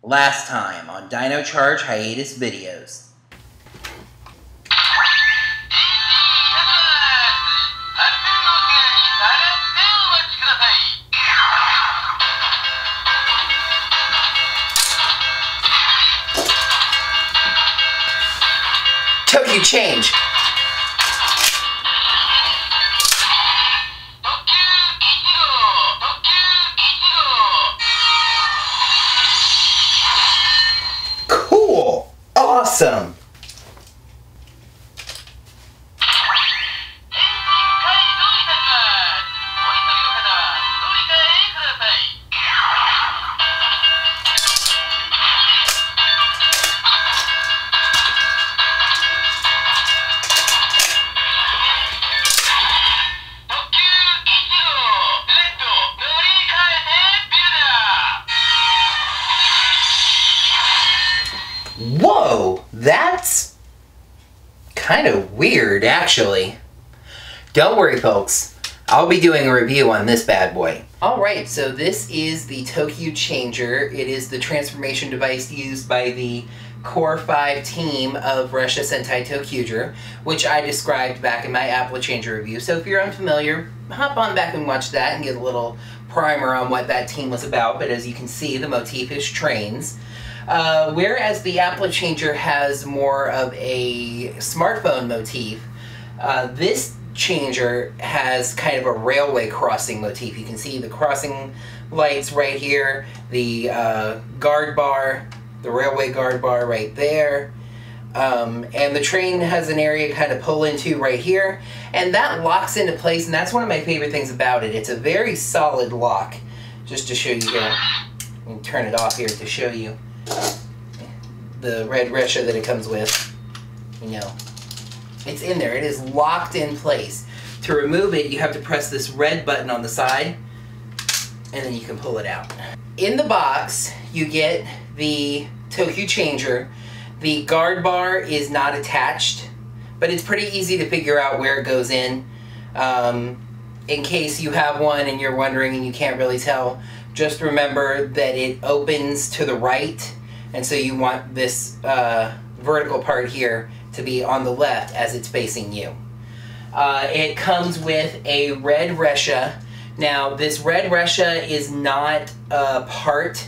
Last time on Dino Charge Hiatus videos. ToQChanger. Cool! Awesome! Whoa, that's kind of weird, actually. Don't worry, folks. I'll be doing a review on this bad boy. Alright, so this is the ToQChanger. It is the transformation device used by the Core 5 team of Ressha Sentai ToQChanger, which I described back in my ToQChanger review. So if you're unfamiliar, hop on back and watch that and get a little primer on what that team was about. But as you can see, the motif is trains. Whereas the ToQChanger has more of a smartphone motif, this changer has kind of a railway crossing motif. You can see the crossing lights right here, the guard bar, the railway guard bar right there, and the train has an area to kind of pull into right here, and that locks into place, and that's one of my favorite things about it. It's a very solid lock. Just to show you here, I'm going to turn it off here to show you the red Ressha that it comes with. You know, it's in there. It is locked in place. To remove it, you have to press this red button on the side, and then you can pull it out. In the box, you get the ToQChanger. The guard bar is not attached, but it's pretty easy to figure out where it goes in case you have one and you're wondering and you can't really tell. Just remember that it opens to the right, and so you want this vertical part here to be on the left as it's facing you. It comes with a red Ressha. Now, this red Ressha is not a part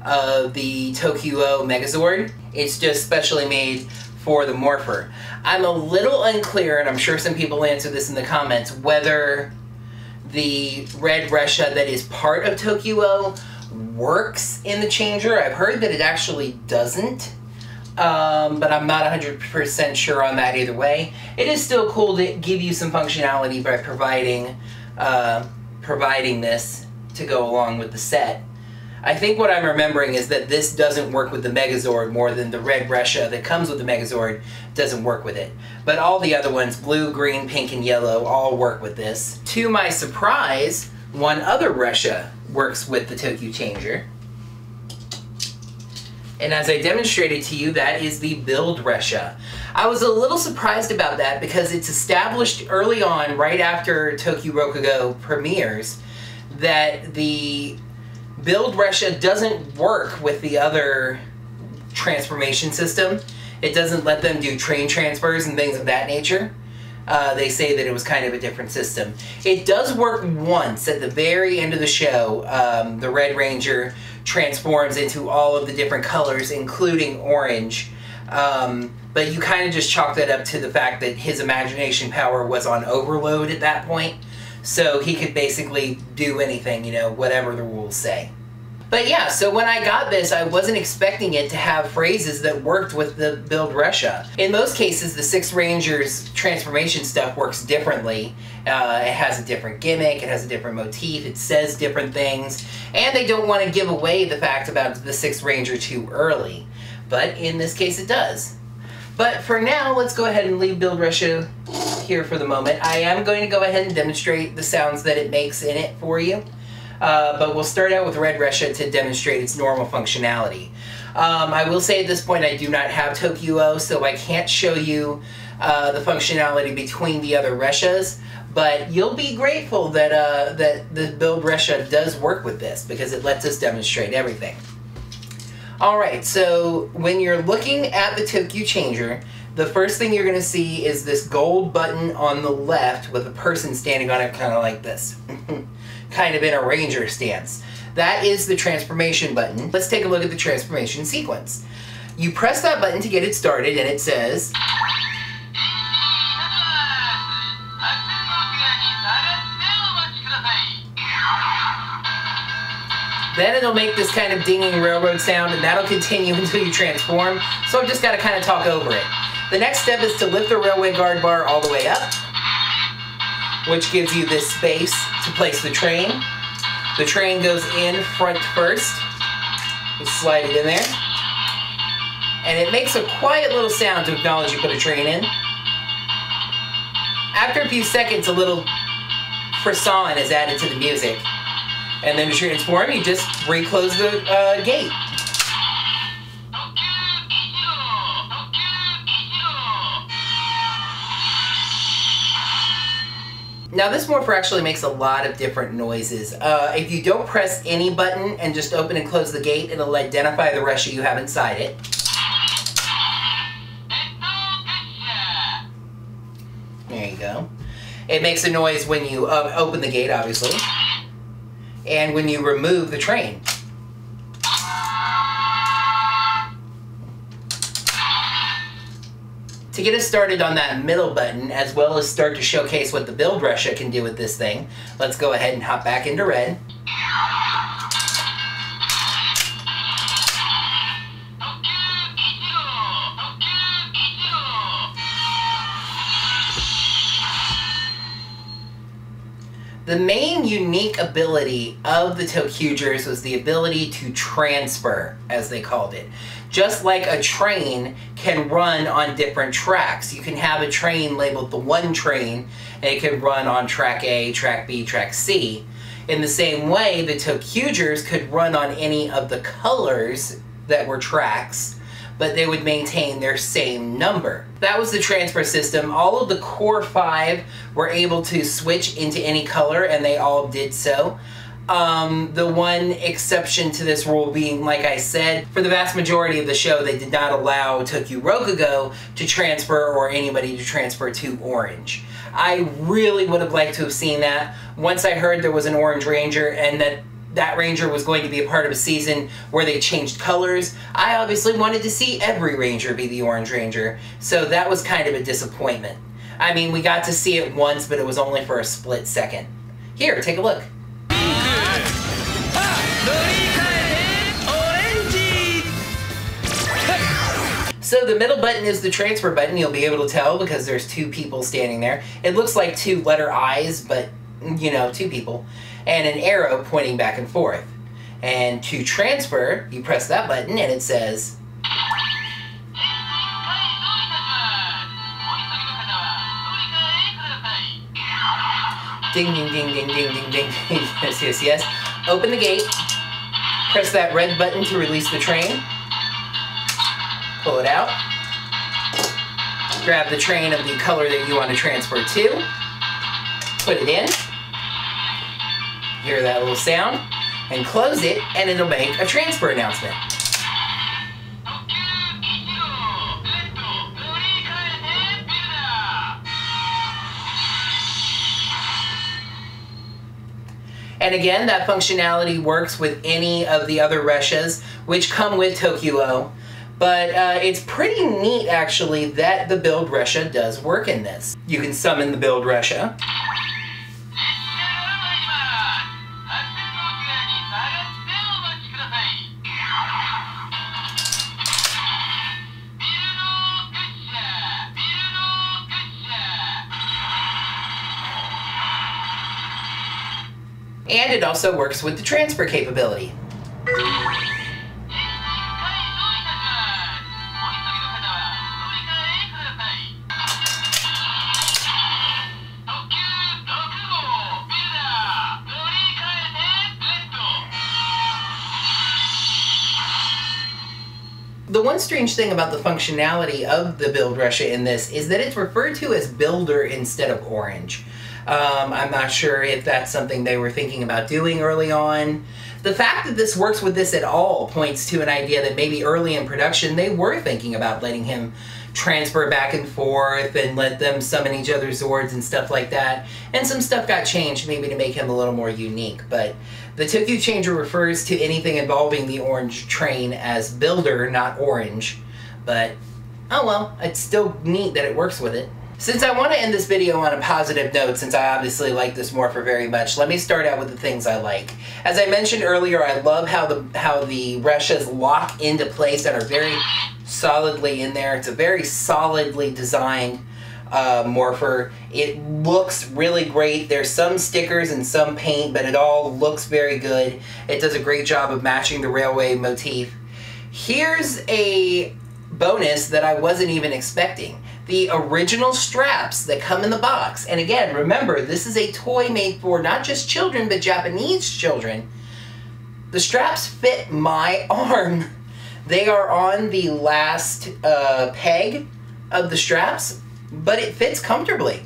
of the ToQo Megazord. It's just specially made for the morpher. I'm a little unclear, and I'm sure some people answer this in the comments, whether the red Ressha that is part of ToQo works in the changer. I've heard that it actually doesn't, but I'm not 100% sure on that either way. It is still cool to give you some functionality by providing this to go along with the set. I think what I'm remembering is that this doesn't work with the Megazord more than the red Ressha that comes with the Megazord doesn't work with it. But all the other ones, blue, green, pink, and yellow, all work with this. To my surprise, one other Ressha works with the ToQChanger. And as I demonstrated to you, that is the Build Ressha. I was a little surprised about that because it's established early on, right after Tokyo Rokugo premieres, that the Build Ressha doesn't work with the other transformation system. It doesn't let them do train transfers and things of that nature. They say that it was kind of a different system. It does work once at the very end of the show. The Red Ranger transforms into all of the different colors, including orange. But you kind of just chalk that up to the fact that his imagination power was on overload at that point. So he could basically do anything, you know, whatever the rules say. But yeah, so when I got this, I wasn't expecting it to have phrases that worked with the Build Ressha. In most cases, the Six Rangers transformation stuff works differently. It has a different gimmick, it has a different motif, it says different things, and they don't want to give away the fact about the Sixth Ranger too early. But in this case, it does. But for now, let's go ahead and leave Build Ressha here for the moment. I am going to go ahead and demonstrate the sounds that it makes in it for you. But we'll start out with Red Ressha to demonstrate its normal functionality. I will say at this point I do not have ToQo, so I can't show you the functionality between the other Reshas, but you'll be grateful that, that the Build Ressha does work with this, because it lets us demonstrate everything. Alright, so when you're looking at the ToQChanger, the first thing you're going to see is this gold button on the left with a person standing on it kind of like this. Kind of in a ranger stance. That is the transformation button. Let's take a look at the transformation sequence. You press that button to get it started and it says, then it'll make this kind of dinging railroad sound, and that'll continue until you transform, so I've just got to kind of talk over it. The next step is to lift the railway guard bar all the way up, which gives you this space to place the train. The train goes in front first. You slide it in there. And it makes a quiet little sound to acknowledge you put a train in. After a few seconds, a little frisson is added to the music. And then to transform, you just reclose the gate. Now this morpher actually makes a lot of different noises. If you don't press any button and just open and close the gate, it'll identify the Ressha you have inside it. There you go. It makes a noise when you open the gate, obviously. And when you remove the train. To get us started on that middle button, as well as start to showcase what the build Ressha can do with this thing, let's go ahead and hop back into red. The main unique ability of the ToQChangers was the ability to transfer, as they called it. Just like a train can run on different tracks. You can have a train labeled the one train, and it can run on track A, track B, track C. In the same way, the ToQChangers could run on any of the colors that were tracks, but they would maintain their same number. That was the transfer system. All of the core 5 were able to switch into any color, and they all did so. The one exception to this rule being, like I said, for the vast majority of the show, they did not allow ToQRokugo to transfer or anybody to transfer to orange. I really would have liked to have seen that. Once I heard there was an Orange Ranger and that Ranger was going to be a part of a season where they changed colors, I obviously wanted to see every Ranger be the Orange Ranger, so that was kind of a disappointment. I mean, we got to see it once, but it was only for a split second. Here, take a look. So the middle button is the transfer button. You'll be able to tell because there's 2 people standing there. It looks like 2 letter I's, but, you know, 2 people. And an arrow pointing back and forth. And to transfer, you press that button and it says, ding, ding, ding, ding, ding, ding, ding, ding. Yes, yes, yes. Open the gate. Press that red button to release the train. Pull it out. Grab the train of the color that you want to transfer to. Put it in. Hear that little sound. And close it, and it'll make a transfer announcement. And again, that functionality works with any of the other Reshas, which come with ToQO. But it's pretty neat, actually, that the build Ressha does work in this. You can summon the build Ressha. And it also works with the transfer capability. The one strange thing about the functionality of the build Ressha in this is that it's referred to as builder instead of orange. I'm not sure if that's something they were thinking about doing early on. The fact that this works with this at all points to an idea that maybe early in production they were thinking about letting him transfer back and forth and let them summon each other's Zords and stuff like that. And some stuff got changed maybe to make him a little more unique. But the ToQChanger refers to anything involving the orange train as builder, not orange. But, oh well, it's still neat that it works with it. Since I want to end this video on a positive note, since I obviously like this morpher very much, let me start out with the things I like. As I mentioned earlier, I love how the Reshas lock into place and are very solidly in there. It's a very solidly designed morpher. It looks really great. There's some stickers and some paint, but it all looks very good. It does a great job of matching the railway motif. Here's a bonus that I wasn't even expecting. The original straps that come in the box. And again, remember, this is a toy made for not just children, but Japanese children. The straps fit my arm. They are on the last peg of the straps, but it fits comfortably.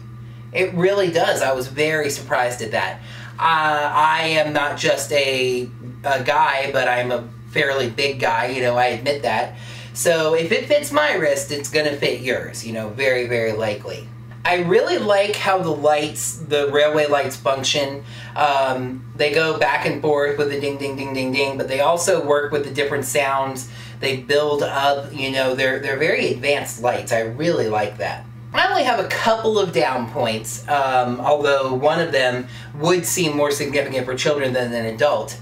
It really does. I was very surprised at that. I am not just a guy, but I'm a fairly big guy, you know, I admit that. So if it fits my wrist, it's gonna fit yours, you know, very, very likely. I really like how the lights, the railway lights function. They go back and forth with the ding, ding, ding, ding, ding, but they also work with the different sounds. They build up, you know, they're very advanced lights. I really like that. I only have a couple of down points, although one of them would seem more significant for children than an adult.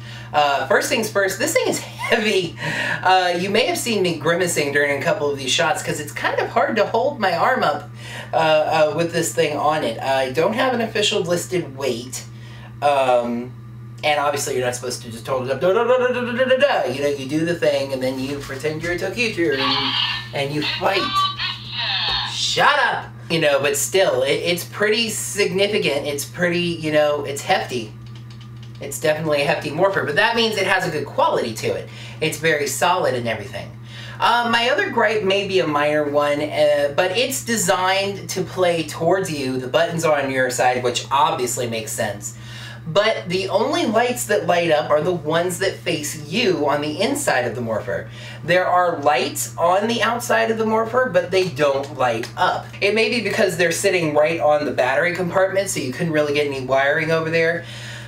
First things first, this thing is heavy. You may have seen me grimacing during a couple of these shots because it's kind of hard to hold my arm up with this thing on it. I don't have an official listed weight. And obviously you're not supposed to just hold it up, da, da, da, da, da, da, da, da. You know, you do the thing and then you pretend you're a ToQChanger and you fight. Shut up! You know, but still, it's pretty significant. It's pretty, you know, it's hefty. It's definitely a hefty morpher, but that means it has a good quality to it. It's very solid and everything. My other gripe may be a minor one, but it's designed to play towards you. The buttons are on your side, which obviously makes sense. But the only lights that light up are the ones that face you on the inside of the morpher. There are lights on the outside of the morpher, but they don't light up. It may be because they're sitting right on the battery compartment, so you couldn't really get any wiring over there.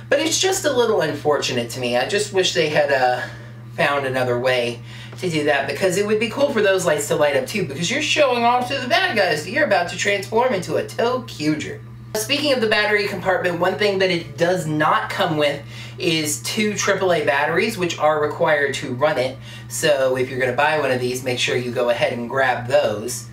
But it's just a little unfortunate to me. I just wish they had found another way to do that, because it would be cool for those lights to light up too, because you're showing off to the bad guys that you're about to transform into a ToQChanger. Speaking of the battery compartment, one thing that it does not come with is 2 AAA batteries, which are required to run it. So if you're going to buy one of these, make sure you go ahead and grab those.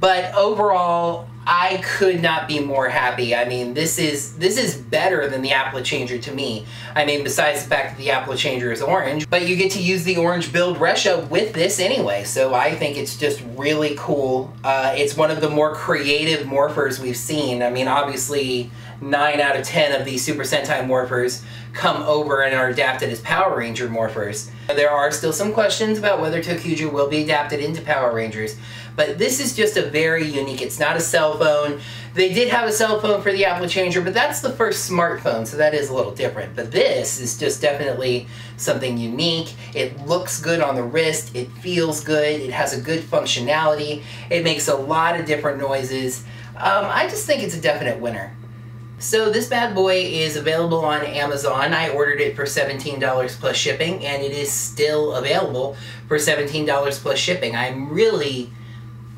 But overall, I could not be more happy. I mean, this is better than the ToQChanger to me. I mean, besides the fact that the ToQChanger is orange, but you get to use the orange build Ressha with this anyway, so I think it's just really cool. It's one of the more creative morphers we've seen. I mean, obviously, 9 out of 10 of these Super Sentai morphers come over and are adapted as Power Ranger morphers. There are still some questions about whether ToQChanger will be adapted into Power Rangers, but this is just a very unique, it's not a cell phone. They did have a cell phone for the ToQChanger, but that's the first smartphone, so that is a little different. But this is just definitely something unique. It looks good on the wrist, it feels good, it has a good functionality, it makes a lot of different noises. I just think it's a definite winner. So this bad boy is available on Amazon. I ordered it for $17 plus shipping, and it is still available for $17 plus shipping. I'm really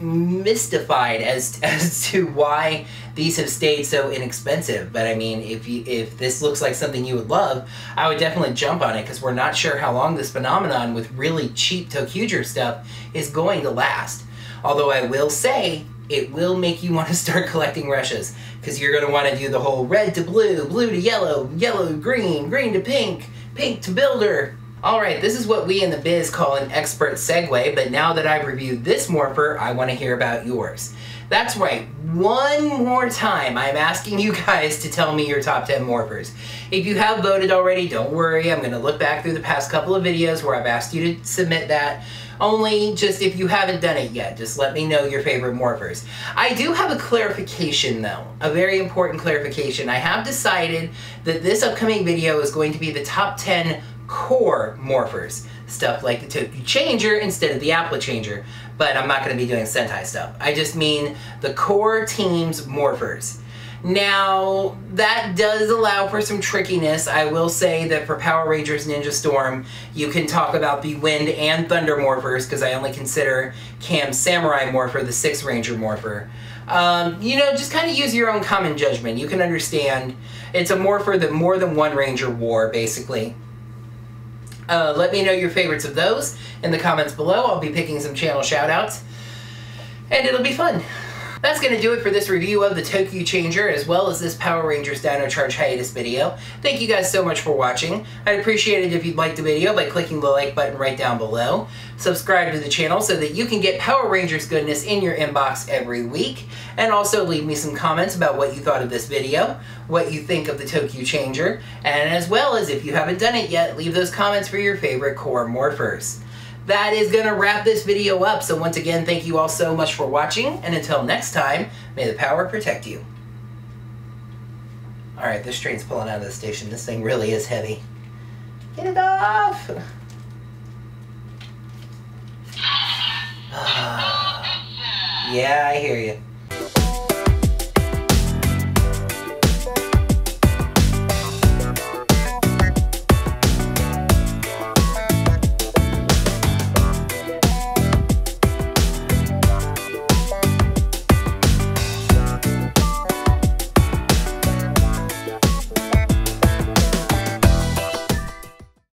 mystified as to why these have stayed so inexpensive. But I mean, if this looks like something you would love, I would definitely jump on it, because we're not sure how long this phenomenon with really cheap ToQChanger stuff is going to last. Although I will say, it will make you want to start collecting Reshas, because you're going to want to do the whole red to blue, blue to yellow, yellow to green, green to pink, pink to builder. Alright, this is what we in the biz call an expert segue, but now that I've reviewed this morpher, I want to hear about yours. That's right, one more time I'm asking you guys to tell me your top 10 morphers. If you have voted already, don't worry, I'm going to look back through the past couple of videos where I've asked you to submit that. Only just if you haven't done it yet, just let me know your favorite morphers. I do have a clarification though, a very important clarification. I have decided that this upcoming video is going to be the top 10 core morphers. Stuff like the ToQChanger instead of the ToQChanger. But I'm not going to be doing Sentai stuff. I just mean the core team's morphers. Now, that does allow for some trickiness. I will say that for Power Rangers Ninja Storm, you can talk about the Wind and Thunder morphers, because I only consider Cam's Samurai morpher the 6 Ranger morpher. You know, just kind of use your own common judgment. You can understand it's a morpher that more than one Ranger wore, basically. Let me know your favorites of those in the comments below. I'll be picking some channel shoutouts, and it'll be fun. That's going to do it for this review of the ToQChanger, as well as this Power Rangers Dino Charge Hiatus video. Thank you guys so much for watching. I'd appreciate it if you'd like the video by clicking the like button right down below. Subscribe to the channel so that you can get Power Rangers goodness in your inbox every week. And also leave me some comments about what you thought of this video, what you think of the ToQChanger, and as well as, if you haven't done it yet, leave those comments for your favorite core morphers. That is going to wrap this video up, so once again, thank you all so much for watching, and until next time, may the power protect you. Alright, this train's pulling out of the station. This thing really is heavy. Get it off! Yeah, I hear you.